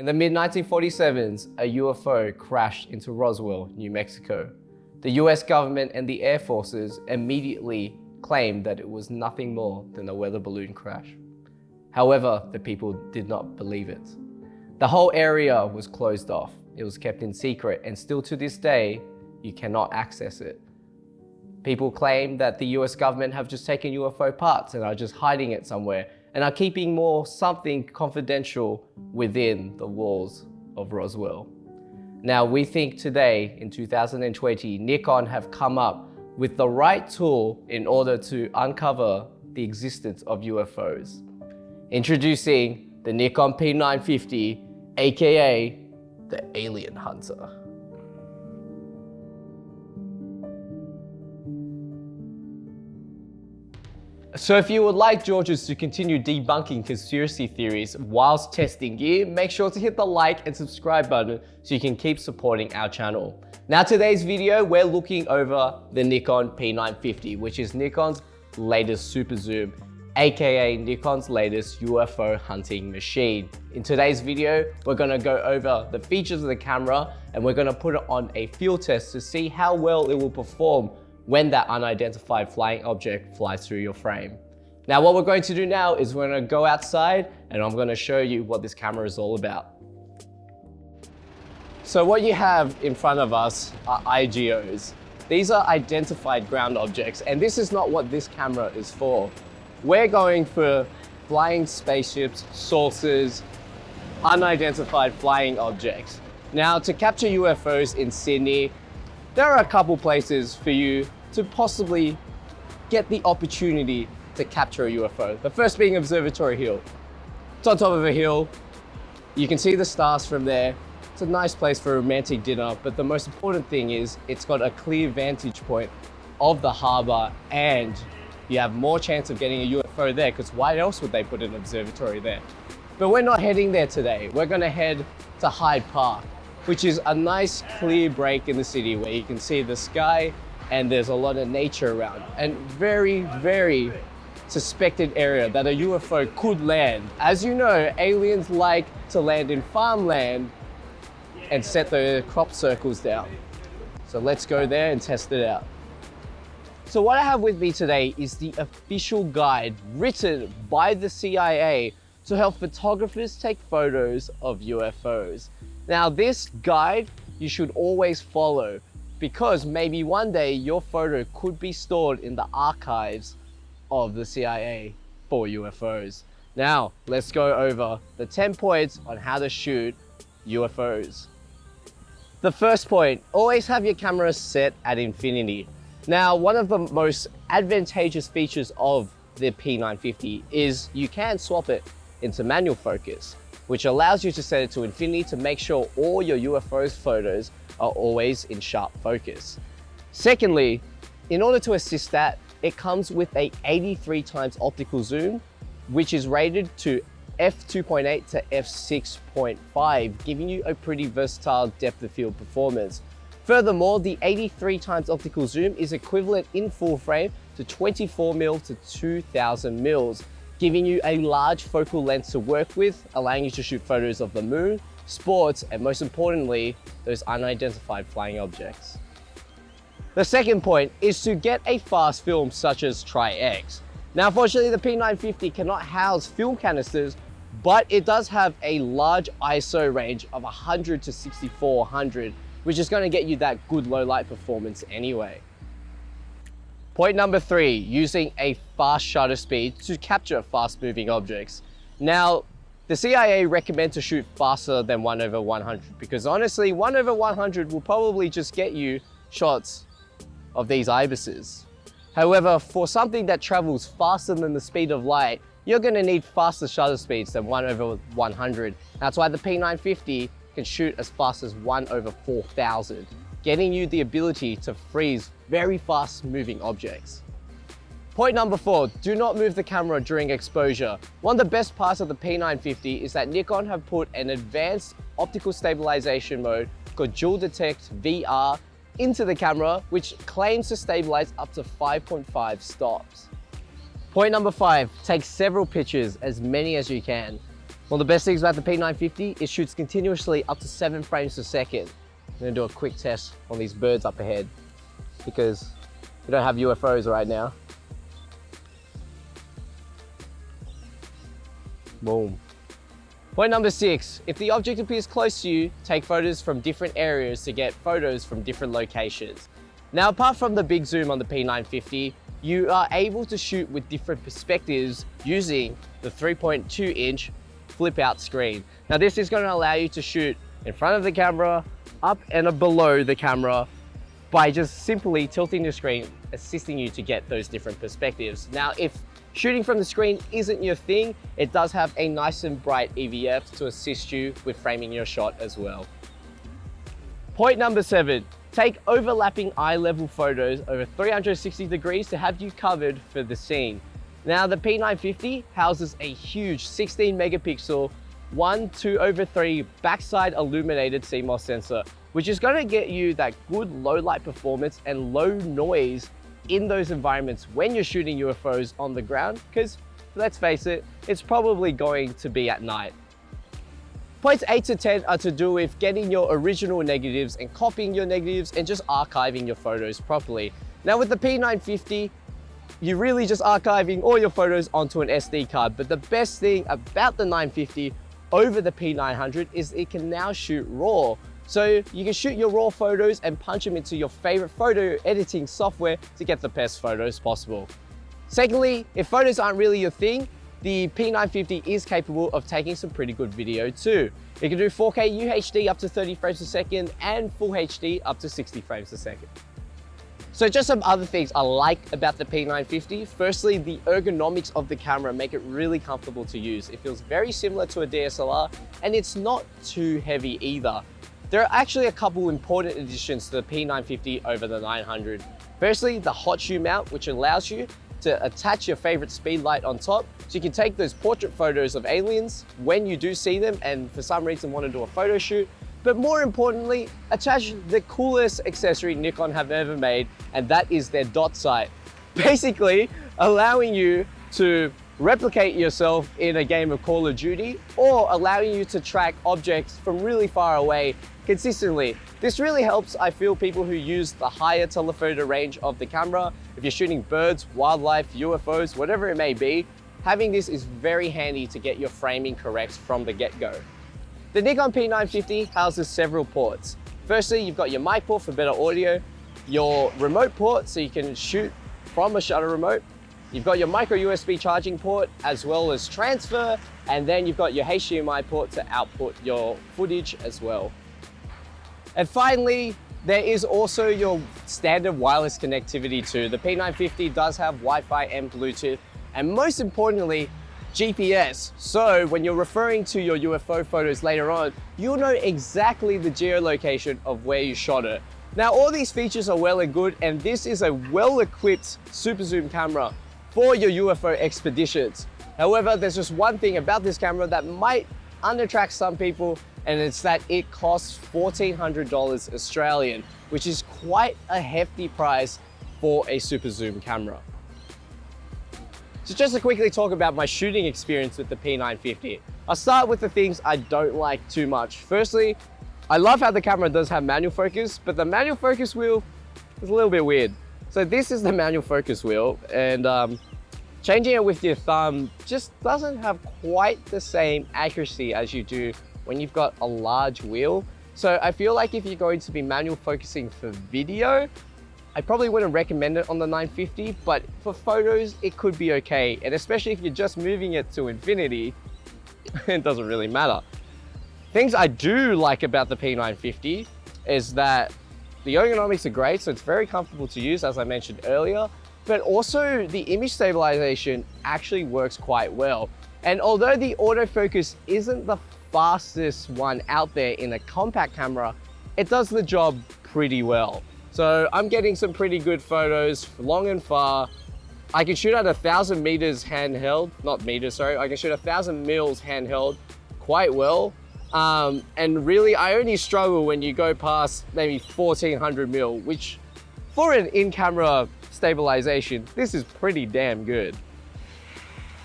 In the mid-1947s, a UFO crashed into Roswell, New Mexico. The US government and the Air Forces immediately claimed that it was nothing more than a weather balloon crash. However, the people did not believe it. The whole area was closed off. It was kept in secret, and still to this day, you cannot access it. People claim that the US government have just taken UFO parts and are just hiding it somewhere and are keeping something confidential within the walls of Roswell. Now, we think today, in 2020, Nikon have come up with the right tool in order to uncover the existence of UFOs. Introducing the Nikon P950, aka the Alien Hunter. So if you would like Georges to continue debunking conspiracy theories whilst testing gear, make sure to hit the like and subscribe button so you can keep supporting our channel. Now, today's video, we're looking over the Nikon P950, which is Nikon's latest super zoom, aka Nikon's latest UFO hunting machine. In today's video, we're gonna go over the features of the camera and we're gonna put it on a field test to see how well it will perform when that unidentified flying object flies through your frame. Now, what we're going to do now is we're going to go outside and I'm going to show you what this camera is all about. So what you have in front of us are IGOs. These are identified ground objects, and this is not what this camera is for. We're going for flying spaceships, saucers, unidentified flying objects. Now, to capture UFOs in Sydney, there are a couple places for you to possibly get the opportunity to capture a UFO. The first being Observatory Hill. It's on top of a hill. You can see the stars from there. It's a nice place for a romantic dinner, but the most important thing is it's got a clear vantage point of the harbor, and you have more chance of getting a UFO there, because why else would they put an observatory there? But we're not heading there today. We're gonna head to Hyde Park, which is a nice clear break in the city where you can see the sky and there's a lot of nature around, and very, very suspected area that a UFO could land. As you know, aliens like to land in farmland and set the crop circles down. So let's go there and test it out. So what I have with me today is the official guide written by the CIA to help photographers take photos of UFOs. Now, this guide you should always follow, because maybe one day your photo could be stored in the archives of the CIA for UFOs. Now, let's go over the 10 points on how to shoot UFOs. The first point, always have your camera set at infinity. Now, one of the most advantageous features of the P950 is you can swap it into manual focus, which allows you to set it to infinity to make sure all your UFOs photos are always in sharp focus. Secondly, in order to assist that, it comes with a 83 times optical zoom, which is rated to f2.8 to f6.5, giving you a pretty versatile depth of field performance. Furthermore, the 83 times optical zoom is equivalent in full frame to 24mm to 2000mm, giving you a large focal length to work with, allowing you to shoot photos of the moon, sports, and most importantly, those unidentified flying objects. The second point is to get a fast film such as Tri-X. Now, unfortunately, the P950 cannot house film canisters, but it does have a large ISO range of 100 to 6400, which is going to get you that good low light performance anyway. Point number 3, using a fast shutter speed to capture fast moving objects. Now, the CIA recommend to shoot faster than 1/100 because honestly, 1/100 will probably just get you shots of these ibises. However, for something that travels faster than the speed of light, you're going to need faster shutter speeds than 1/100. That's why the P950 can shoot as fast as 1/4000, getting you the ability to freeze very fast moving objects. Point number 4, do not move the camera during exposure. One of the best parts of the P950 is that Nikon have put an advanced optical stabilization mode called Dual Detect VR into the camera, which claims to stabilize up to 5.5 stops. Point number 5, take several pictures, as many as you can. One of the best things about the P950, it shoots continuously up to 7 frames per second. I'm gonna do a quick test on these birds up ahead because we don't have UFOs right now. Boom. Point number 6, if the object appears close to you, take photos from different areas to get photos from different locations. Now, apart from the big zoom on the P950, you are able to shoot with different perspectives using the 3.2 inch flip out screen. Now, this is going to allow you to shoot in front of the camera, up and below the camera by just simply tilting the screen, assisting you to get those different perspectives. Now, if shooting from the screen isn't your thing, it does have a nice and bright EVF to assist you with framing your shot as well. Point number 7, take overlapping eye level photos over 360 degrees to have you covered for the scene. Now, the P950 houses a huge 16 megapixel 1:2/3 backside illuminated CMOS sensor, which is going to get you that good low light performance and low noise in those environments when you're shooting UFOs on the ground, because let's face it, it's probably going to be at night. Points 8 to 10 are to do with getting your original negatives and copying your negatives and just archiving your photos properly. Now, with the P950, you're really just archiving all your photos onto an SD card, but the best thing about the 950 over the P900 is it can now shoot RAW. So you can shoot your RAW photos and punch them into your favorite photo editing software to get the best photos possible. Secondly, if photos aren't really your thing, the P950 is capable of taking some pretty good video too. It can do 4K UHD up to 30 frames per second and Full HD up to 60 frames per second. So just some other things I like about the P950. Firstly, the ergonomics of the camera make it really comfortable to use. It feels very similar to a DSLR and it's not too heavy either. There are actually a couple important additions to the P950 over the 900. Firstly, the hot shoe mount, which allows you to attach your favorite speed light on top, so you can take those portrait photos of aliens when you do see them and for some reason want to do a photo shoot. But more importantly, attach the coolest accessory Nikon have ever made, and that is their dot sight. Basically, allowing you to replicate yourself in a game of Call of Duty or allowing you to track objects from really far away consistently. This really helps, I feel, people who use the higher telephoto range of the camera. If you're shooting birds, wildlife, UFOs, whatever it may be, having this is very handy to get your framing correct from the get-go. The Nikon P950 houses several ports. Firstly, you've got your mic port for better audio, your remote port so you can shoot from a shutter remote. You've got your micro USB charging port as well as transfer, and then you've got your HDMI port to output your footage as well. And finally, there is also your standard wireless connectivity too. The P950 does have Wi-Fi and Bluetooth, and most importantly, GPS. So when you're referring to your UFO photos later on, you'll know exactly the geolocation of where you shot it. Now, all these features are well and good, and this is a well-equipped super zoom camera for your UFO expeditions. However, there's just one thing about this camera that might unattract some people, and it's that it costs $1,400 Australian, which is quite a hefty price for a super zoom camera. So just to quickly talk about my shooting experience with the P950, I'll start with the things I don't like too much. Firstly, I love how the camera does have manual focus, but the manual focus wheel is a little bit weird. So this is the manual focus wheel, and changing it with your thumb just doesn't have quite the same accuracy as you do when you've got a large wheel. So I feel like if you're going to be manual focusing for video, I probably wouldn't recommend it on the 950, but for photos, it could be okay. And especially if you're just moving it to infinity, it doesn't really matter. Things I do like about the P950 is that the ergonomics are great, so it's very comfortable to use, as I mentioned earlier, but also the image stabilization actually works quite well. And although the autofocus isn't the fastest one out there in a compact camera, it does the job pretty well. So I'm getting some pretty good photos long and far. I can shoot at 1,000 meters handheld, not meters, sorry. I can shoot 1,000 mils handheld quite well. And really, I only struggle when you go past maybe 1,400 mil, which for an in-camera stabilization, this is pretty damn good.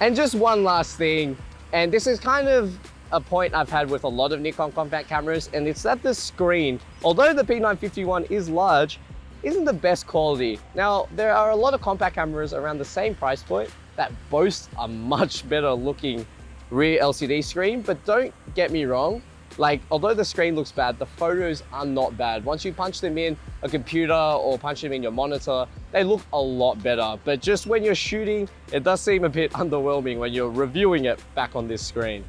And just one last thing, and this is kind of a point I've had with a lot of Nikon compact cameras, and it's that the screen, although the P950 is large, isn't the best quality. Now, there are a lot of compact cameras around the same price point that boast a much better looking rear LCD screen, but don't get me wrong, like, although the screen looks bad, the photos are not bad. Once you punch them in a computer or punch them in your monitor, they look a lot better. But just when you're shooting, it does seem a bit underwhelming when you're reviewing it back on this screen.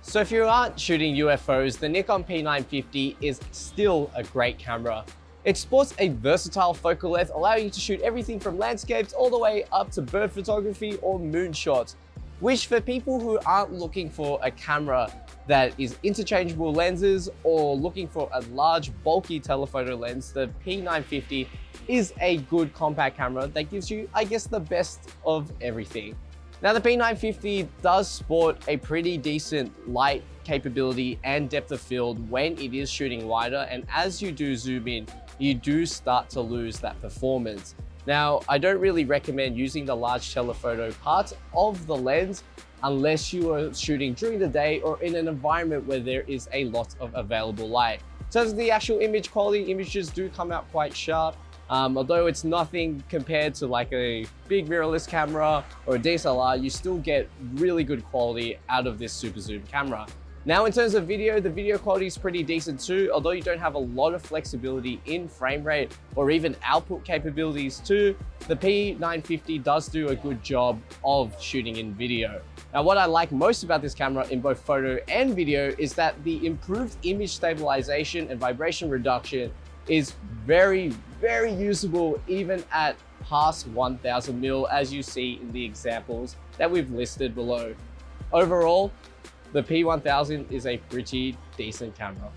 So if you aren't shooting UFOs, the Nikon P950 is still a great camera. It sports a versatile focal length, allowing you to shoot everything from landscapes all the way up to bird photography or moonshots, which for people who aren't looking for a camera that is interchangeable lenses or looking for a large bulky telephoto lens, the P950 is a good compact camera that gives you, I guess, the best of everything. Now the P950 does sport a pretty decent light capability and depth of field when it is shooting wider, and as you do zoom in, you do start to lose that performance. Now, I don't really recommend using the large telephoto part of the lens unless you are shooting during the day or in an environment where there is a lot of available light. In terms of the actual image quality, images do come out quite sharp, although it's nothing compared to like a big mirrorless camera or a DSLR, you still get really good quality out of this super zoom camera. Now, in terms of video, the video quality is pretty decent too, although you don't have a lot of flexibility in frame rate or even output capabilities too. The P950 does do a good job of shooting in video. Now, what I like most about this camera in both photo and video is that the improved image stabilization and vibration reduction is very, very usable even at past 1000 mil, as you see in the examples that we've listed below. Overall, the P1000 is a pretty decent camera.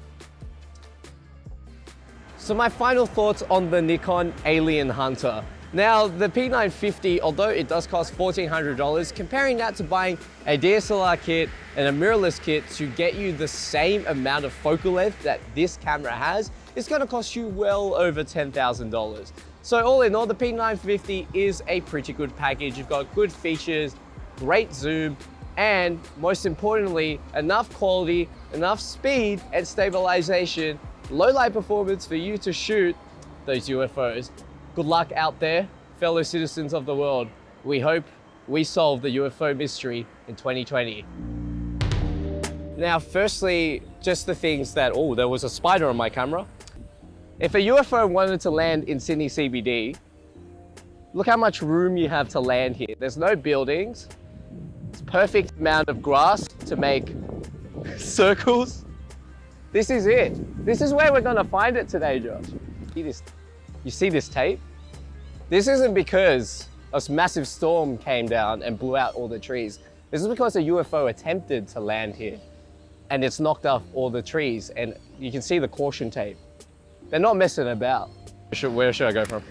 So my final thoughts on the Nikon Alien Hunter. Now, the P950, although it does cost $1,400, comparing that to buying a DSLR kit and a mirrorless kit to get you the same amount of focal length that this camera has, it's gonna cost you well over $10,000. So all in all, the P950 is a pretty good package. You've got good features, great zoom, and most importantly, enough quality, enough speed and stabilization, low light performance for you to shoot those UFOs. Good luck out there, fellow citizens of the world. We hope we solve the UFO mystery in 2020. Now, firstly, just the things that, oh, there was a spider on my camera. If a UFO wanted to land in Sydney CBD, look how much room you have to land here. There's no buildings. It's perfect amount of grass to make circles. This is it. This is where we're gonna find it today, Josh. You see this tape? This isn't because a massive storm came down and blew out all the trees. This is because a UFO attempted to land here and it's knocked off all the trees, and you can see the caution tape. They're not messing about. Where should I go from?